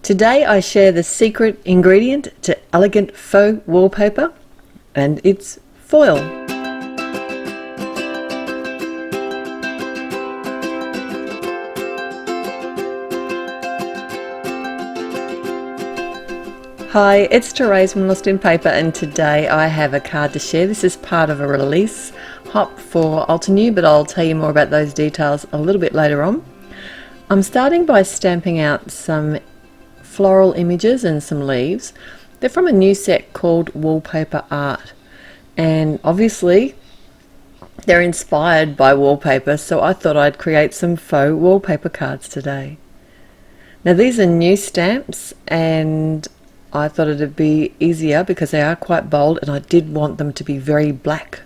Today I share the secret ingredient to Elegant Faux Wallpaper, and it's foil. Hi, it's Therese from Lostinpaper, and today I have a card to share. This is part of a release hop for Altenew, but I'll tell you more about those details a little bit later on. I'm starting by stamping out some floral images and some leaves. They're from a new set called Wallpaper Art, and obviously they're inspired by wallpaper, so I thought I'd create some faux wallpaper cards today. Now these are new stamps, and I thought it'd be easier because they are quite bold, and I did want them to be very black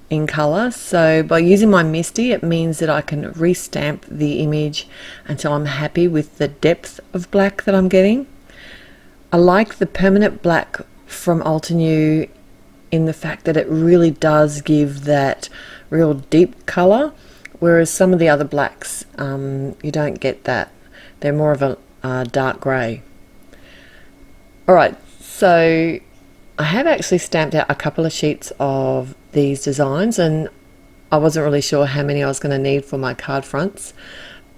in colour. So by using my MISTI, it means that I can restamp the image until I'm happy with the depth of black that I'm getting. I like the permanent black from Altenew in the fact that it really does give that real deep colour, whereas some of the other blacks you don't get that. They're more of a dark grey. Alright, so I have actually stamped out a couple of sheets of these designs, and I wasn't really sure how many I was going to need for my card fronts,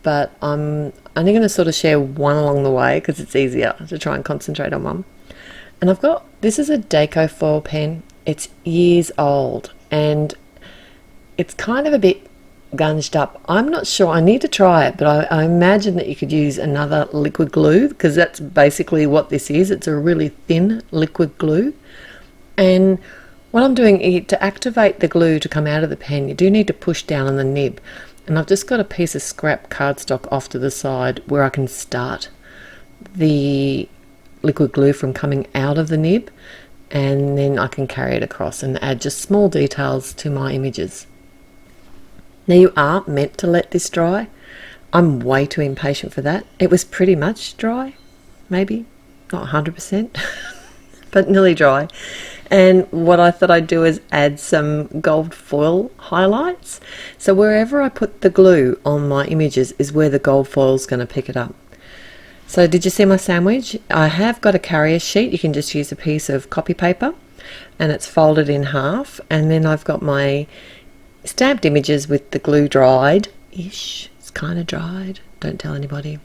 but I'm only going to sort of share one along the way because it's easier to try and concentrate on one. And I've got, this is a Deco foil pen. It's years old and it's kind of a bit gunged up. I'm not sure, I need to try it, but I imagine that you could use another liquid glue, because that's basically what this is. It's a really thin liquid glue, and what I'm doing is to activate the glue to come out of the pen, you do need to push down on the nib, and I've just got a piece of scrap cardstock off to the side where I can start the liquid glue from coming out of the nib, and then I can carry it across and add just small details to my images. Now you are meant to let this dry. I'm way too impatient for that. It was pretty much dry, maybe not 100%, but nearly dry. And what I thought I'd do is add some gold foil highlights. So wherever I put the glue on my images is where the gold foil is going to pick it up. So did you see my sandwich? I have got a carrier sheet. You can just use a piece of copy paper, and it's folded in half. And then I've got my stamped images with the glue dried-ish. It's kind of dried, don't tell anybody.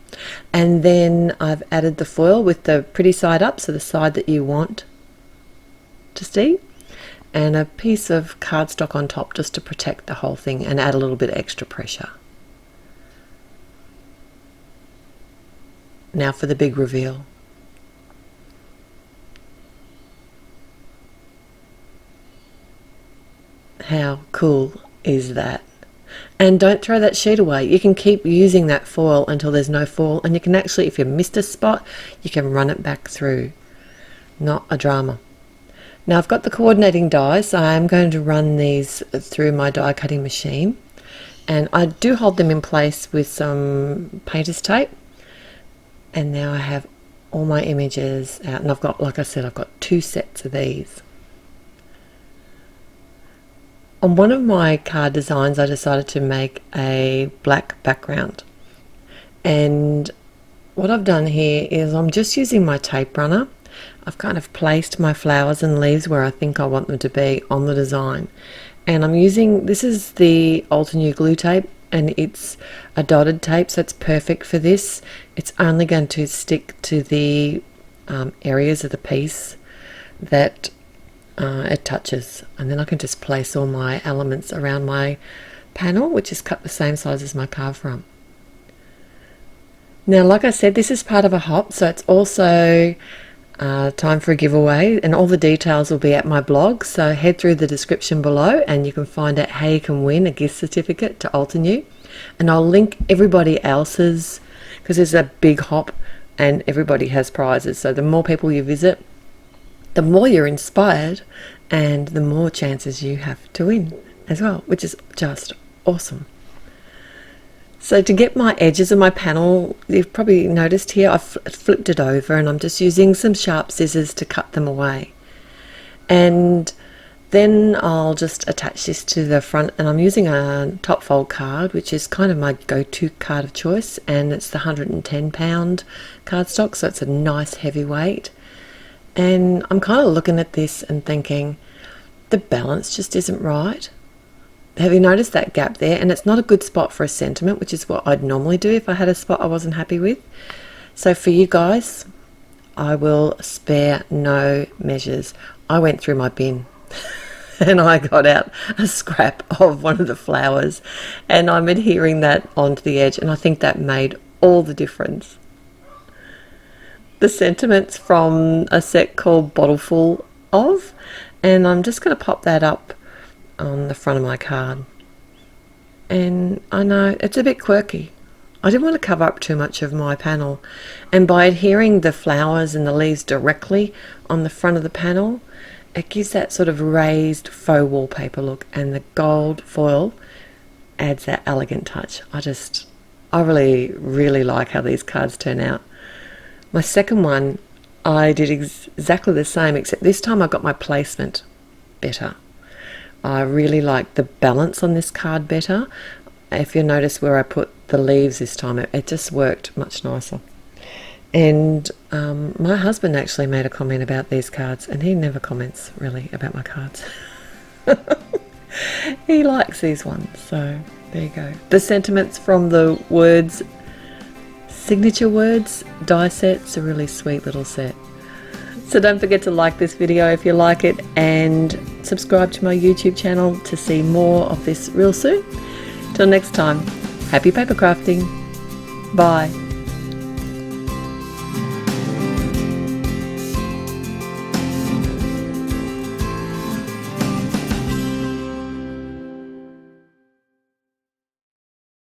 And then I've added the foil with the pretty side up, so the side that you want to see, and a piece of cardstock on top just to protect the whole thing and add a little bit of extra pressure. Now for the big reveal. How cool is that? And don't throw that sheet away. You can keep using that foil until there's no foil, and you can actually, if you missed a spot, you can run it back through. Not a drama. Now I've got the coordinating dies, so I'm going to run these through my die cutting machine, and I do hold them in place with some painter's tape. And now I have all my images out, and I've got, like I said, I've got 2 sets of these. On one of my card designs I decided to make a black background, and what I've done here is I'm just using my tape runner. I've kind of placed my flowers and leaves where I think I want them to be on the design, and I'm using, this is the Altenew glue tape, and it's a dotted tape, so it's perfect for this. It's only going to stick to the areas of the piece that it touches, and then I can just place all my elements around my panel, which is cut the same size as my card front. Now like I said, this is part of a hop, so it's also time for a giveaway, and all the details will be at my blog, so head through the description below and you can find out how you can win a gift certificate to Altenew, and I'll link everybody else's, because there's a big hop and everybody has prizes, so the more people you visit, the more you're inspired and the more chances you have to win as well, which is just awesome. So to get my edges of my panel, you've probably noticed here I've flipped it over, and I'm just using some sharp scissors to cut them away. And Then I'll just attach this to the front, and I'm using a top fold card, which is kind of my go-to card of choice, and it's the 110-pound cardstock, so it's a nice heavy weight. And I'm kind of looking at this and thinking, the balance just isn't right. Have you noticed that gap there? And it's not a good spot for a sentiment, which is what I'd normally do if I had a spot I wasn't happy with. So for you guys, I will spare no measures. I went through my bin and I got out a scrap of one of the flowers, and I'm adhering that onto the edge, and I think that made all the difference. The sentiment's from a set called Bottle Full Of, and I'm just going to pop that up on the front of my card. And I know it's a bit quirky. I didn't want to cover up too much of my panel, and by adhering the flowers and the leaves directly on the front of the panel, it gives that sort of raised faux wallpaper look, and the gold foil adds that elegant touch. I really like how these cards turn out. My second one, I did exactly the same, except this time I got my placement better. I really like the balance on this card better. If you notice where I put the leaves this time, it just worked much nicer. And my husband actually made a comment about these cards, and he never comments really about my cards. He likes these ones, so there you go. The sentiments from the words, signature words die set's a really sweet little set. So don't forget to like this video if you like it, and subscribe to my YouTube channel to see more of this real soon. Till next time, happy paper crafting. Bye.